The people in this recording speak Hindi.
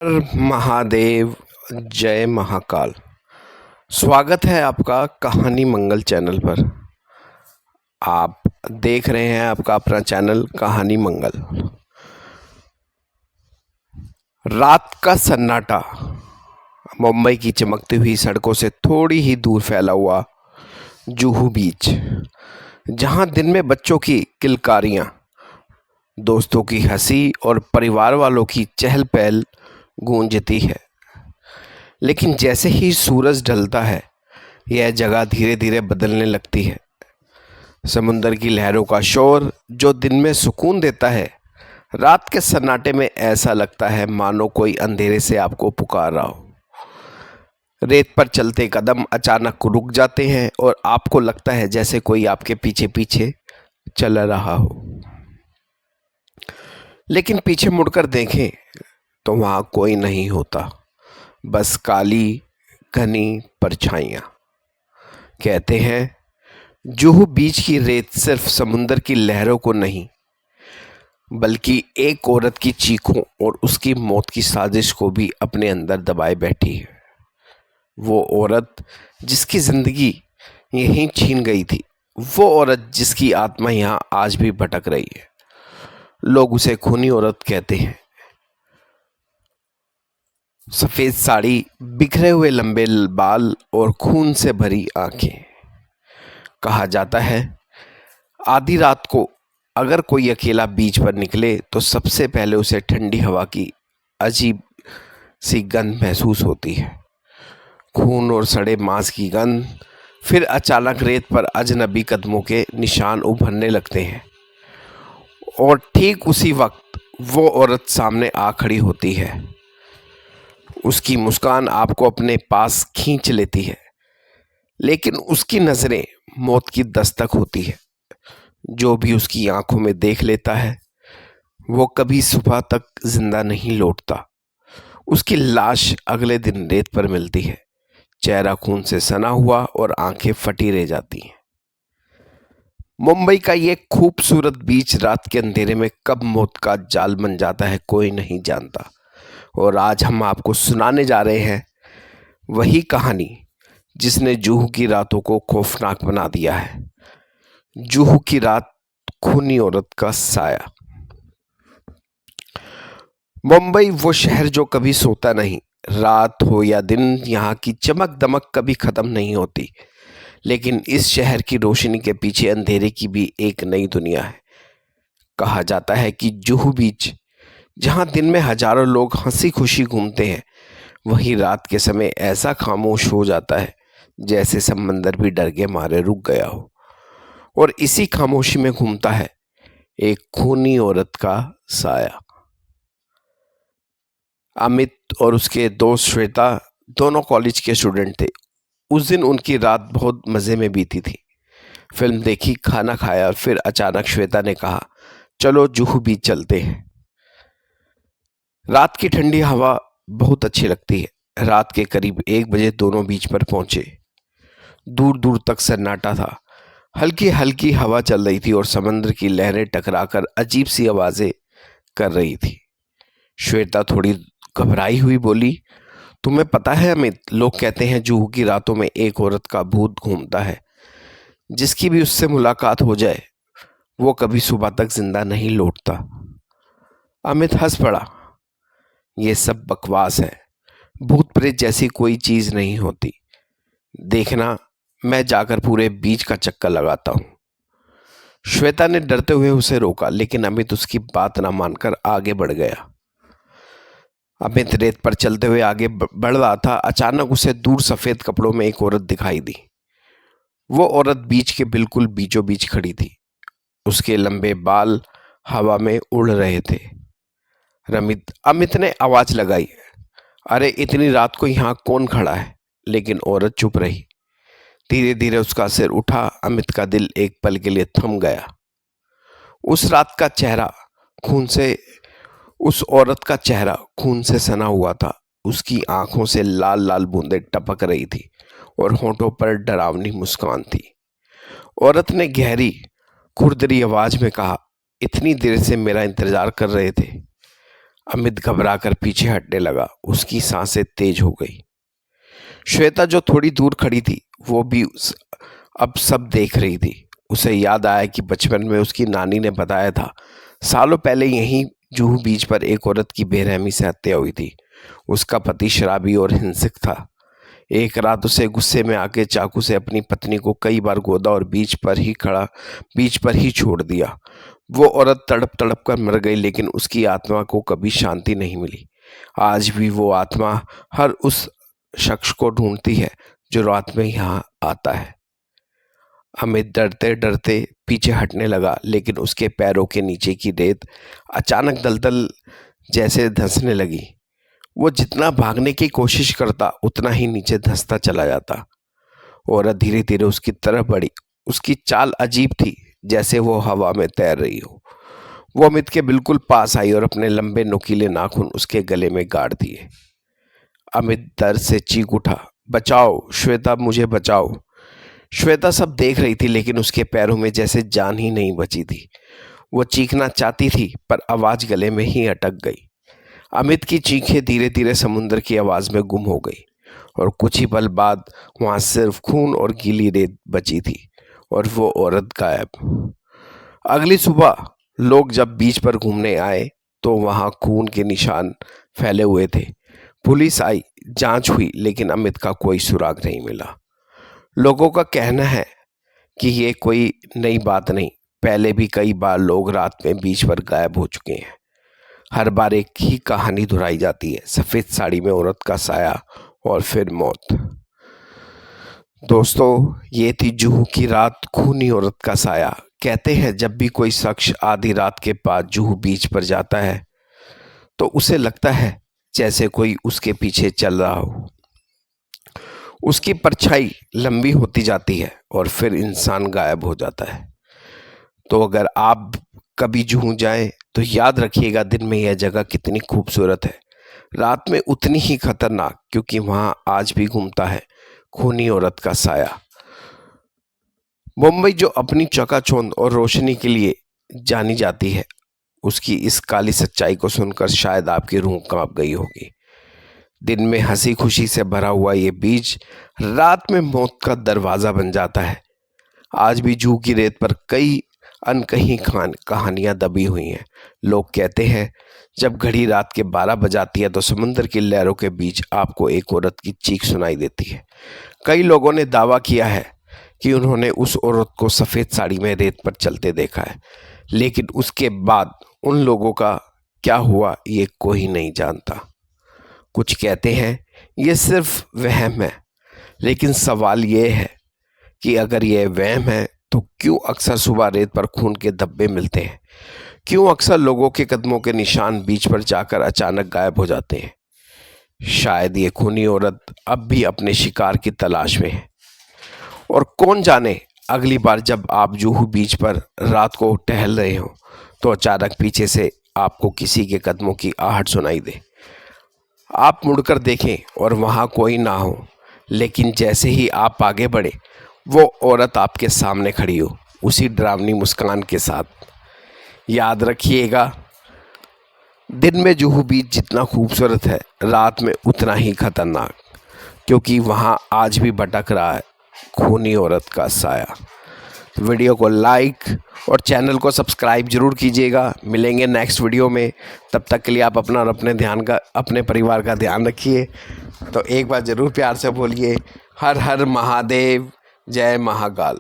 हर महादेव, जय महाकाल। स्वागत है आपका कहानी मंगल चैनल पर। आप देख रहे हैं आपका अपना चैनल कहानी मंगल। रात का सन्नाटा, मुंबई की चमकती हुई सड़कों से थोड़ी ही दूर फैला हुआ जुहू बीच, जहां दिन में बच्चों की किलकारियां, दोस्तों की हंसी और परिवार वालों की चहल पहल गूंजती है। लेकिन जैसे ही सूरज ढलता है, यह जगह धीरे धीरे बदलने लगती है। समुंदर की लहरों का शोर जो दिन में सुकून देता है, रात के सन्नाटे में ऐसा लगता है मानो कोई अंधेरे से आपको पुकार रहा हो। रेत पर चलते कदम अचानक रुक जाते हैं और आपको लगता है जैसे कोई आपके पीछे पीछे चल रहा हो। लेकिन पीछे मुड़कर देखें तो वहां कोई नहीं होता, बस काली घनी परछाइयां। कहते हैं जुहू बीच की रेत सिर्फ समुंदर की लहरों को नहीं, बल्कि एक औरत की चीखों और उसकी मौत की साजिश को भी अपने अंदर दबाए बैठी है। वो औरत जिसकी जिंदगी यहीं छीन गई थी, वो औरत जिसकी आत्मा यहाँ आज भी भटक रही है। लोग उसे खूनी औरत कहते हैं। सफेद साड़ी, बिखरे हुए लंबे बाल और खून से भरी आंखें। कहा जाता है आधी रात को अगर कोई अकेला बीच पर निकले तो सबसे पहले उसे ठंडी हवा की अजीब सी गंध महसूस होती है, खून और सड़े मांस की गंध। फिर अचानक रेत पर अजनबी कदमों के निशान उभरने लगते हैं और ठीक उसी वक्त वो औरत सामने आ खड़ी होती है। उसकी मुस्कान आपको अपने पास खींच लेती है, लेकिन उसकी नजरें मौत की दस्तक होती है। जो भी उसकी आंखों में देख लेता है वो कभी सुबह तक जिंदा नहीं लौटता। उसकी लाश अगले दिन रेत पर मिलती है, चेहरा खून से सना हुआ और आंखें फटी रह जाती हैं। मुंबई का ये खूबसूरत बीच रात के अंधेरे में कब मौत का जाल बन जाता है कोई नहीं जानता। और आज हम आपको सुनाने जा रहे हैं वही कहानी जिसने जुहू की रातों को खौफनाक बना दिया है। जुहू की रात, खूनी औरत का साया। मुंबई वो शहर जो कभी सोता नहीं। रात हो या दिन, यहाँ की चमक दमक कभी खत्म नहीं होती। लेकिन इस शहर की रोशनी के पीछे अंधेरे की भी एक नई दुनिया है। कहा जाता है कि जुहू बीच, जहाँ दिन में हजारों लोग हंसी खुशी घूमते हैं, वहीं रात के समय ऐसा खामोश हो जाता है जैसे समंदर भी डर के मारे रुक गया हो। और इसी खामोशी में घूमता है एक खूनी औरत का साया। अमित और उसके दोस्त श्वेता दोनों कॉलेज के स्टूडेंट थे। उस दिन उनकी रात बहुत मज़े में बीती थी। फिल्म देखी, खाना खाया और फिर अचानक श्वेता ने कहा चलो जुहू बीच चलते हैं। रात की ठंडी हवा बहुत अच्छी लगती है। रात के करीब 1 बजे दोनों बीच पर पहुंचे। दूर दूर तक सन्नाटा था। हल्की हल्की हवा चल रही थी और समंदर की लहरें टकराकर अजीब सी आवाजें कर रही थी। श्वेता थोड़ी घबराई हुई बोली, तुम्हें पता है अमित, लोग कहते हैं जुहू की रातों में एक औरत का भूत घूमता है। जिसकी भी उससे मुलाकात हो जाए वो कभी सुबह तक जिंदा नहीं लौटता। अमित हंस पड़ा, ये सब बकवास है। भूत प्रेत जैसी कोई चीज नहीं होती। देखना, मैं जाकर पूरे बीच का चक्कर लगाता हूं। श्वेता ने डरते हुए उसे रोका, लेकिन अमित उसकी बात ना मानकर आगे बढ़ गया। अमित रेत पर चलते हुए आगे बढ़ रहा था। अचानक उसे दूर सफेद कपड़ों में एक औरत दिखाई दी। वो औरत बीच के बिल्कुल बीचों बीच खड़ी थी। उसके लंबे बाल हवा में उड़ रहे थे। अमित ने आवाज लगाई, अरे इतनी रात को यहाँ कौन खड़ा है? लेकिन औरत चुप रही। धीरे धीरे उसका सिर उठा। अमित का दिल एक पल के लिए थम गया। उस रात का चेहरा खून से उस औरत का चेहरा खून से सना हुआ था। उसकी आंखों से लाल लाल बूंदें टपक रही थी और होंठों पर डरावनी मुस्कान थी। औरत ने गहरी खुरदरी आवाज में कहा, इतनी देर से मेरा इंतजार कर रहे थे? अमित घबराकर पीछे हटने लगा। उसकी सांसें तेज हो गई। श्वेता जो थोड़ी दूर खड़ी थी वो भी अब सब देख रही थी। उसे याद आया कि बचपन में उसकी नानी ने बताया था, सालों पहले यहीं जुहू बीच पर एक औरत की बेरहमी से हत्या हुई थी। उसका पति शराबी और हिंसक था। एक रात उसे गुस्से में आके चाकू से अपनी पत्नी को कई बार गोदा और बीच पर ही छोड़ दिया। वो औरत तड़प तड़प कर मर गई, लेकिन उसकी आत्मा को कभी शांति नहीं मिली। आज भी वो आत्मा हर उस शख्स को ढूंढती है जो रात में यहाँ आता है। अमित डरते डरते पीछे हटने लगा, लेकिन उसके पैरों के नीचे की रेत अचानक दलदल जैसे धंसने लगी। वो जितना भागने की कोशिश करता उतना ही नीचे धंसता चला जाता। औरत धीरे धीरे उसकी तरफ बढ़ी। उसकी चाल अजीब थी, जैसे वो हवा में तैर रही हो। वो अमित के बिल्कुल पास आई और अपने लंबे नुकीले नाखून उसके गले में गाड़ दिए। अमित दर्द से चीख उठा, बचाओ श्वेता, मुझे बचाओ। श्वेता सब देख रही थी, लेकिन उसके पैरों में जैसे जान ही नहीं बची थी। वो चीखना चाहती थी, पर आवाज गले में ही अटक गई। अमित की चीखें धीरे धीरे समुद्र की आवाज में गुम हो गई और कुछ ही पल बाद वहां सिर्फ खून और गीली रेत बची थी और वो औरत गायब। अगली सुबह लोग जब बीच पर घूमने आए तो वहां खून के निशान फैले हुए थे। पुलिस आई, जांच हुई, लेकिन अमित का कोई सुराग नहीं मिला। लोगों का कहना है कि ये कोई नई बात नहीं, पहले भी कई बार लोग रात में बीच पर गायब हो चुके हैं। हर बार एक ही कहानी दोहराई जाती है, सफेद साड़ी में औरत का साया और फिर मौत। दोस्तों, ये थी जुहू की रात, खूनी औरत का साया। कहते हैं जब भी कोई शख्स आधी रात के बाद जुहू बीच पर जाता है तो उसे लगता है जैसे कोई उसके पीछे चल रहा हो। उसकी परछाई लंबी होती जाती है और फिर इंसान गायब हो जाता है। तो अगर आप कभी जुहू जाएं तो याद रखिएगा, दिन में यह जगह कितनी खूबसूरत है, रात में उतनी ही खतरनाक, क्योंकि वहां आज भी घूमता है खूनी औरत का साया। मुंबई जो अपनी चकाचौंध और रोशनी के लिए जानी जाती है, उसकी इस काली सच्चाई को सुनकर शायद आपकी रूह कांप गई होगी। दिन में हंसी खुशी से भरा हुआ ये बीच रात में मौत का दरवाजा बन जाता है। आज भी जुहू की रेत पर कई अनकही कहानियां दबी हुई हैं। लोग कहते हैं जब घड़ी रात के 12 बजाती है तो समुद्र की लहरों के बीच आपको एक औरत की चीख सुनाई देती है। कई लोगों ने दावा किया है कि उन्होंने उस औरत को सफ़ेद साड़ी में रेत पर चलते देखा है, लेकिन उसके बाद उन लोगों का क्या हुआ ये कोई नहीं जानता। कुछ कहते हैं ये सिर्फ वहम है, लेकिन सवाल ये है कि अगर ये वहम है तो क्यों अक्सर सुबह रेत पर खून के धब्बे मिलते हैं? क्यों अक्सर लोगों के कदमों के निशान बीच पर जाकर अचानक गायब हो जाते हैं? शायद ये खूनी औरत अब भी अपने शिकार की तलाश में है। और कौन जाने, अगली बार जब आप जुहू बीच पर रात को टहल रहे हो तो अचानक पीछे से आपको किसी के कदमों की आहट सुनाई दे। आप मुड़कर देखें और वहाँ कोई ना हो, लेकिन जैसे ही आप आगे बढ़े वो औरत आपके सामने खड़ी हो, उसी डरावनी मुस्कान के साथ। याद रखिएगा, दिन में जुहू बीच जितना खूबसूरत है, रात में उतना ही खतरनाक, क्योंकि वहाँ आज भी भटक रहा है खूनी औरत का साया। तो वीडियो को लाइक और चैनल को सब्सक्राइब जरूर कीजिएगा। मिलेंगे नेक्स्ट वीडियो में, तब तक के लिए आप अपना और अपने परिवार का ध्यान रखिए। तो एक बार ज़रूर प्यार से बोलिए, हर हर महादेव, जय महाकाल।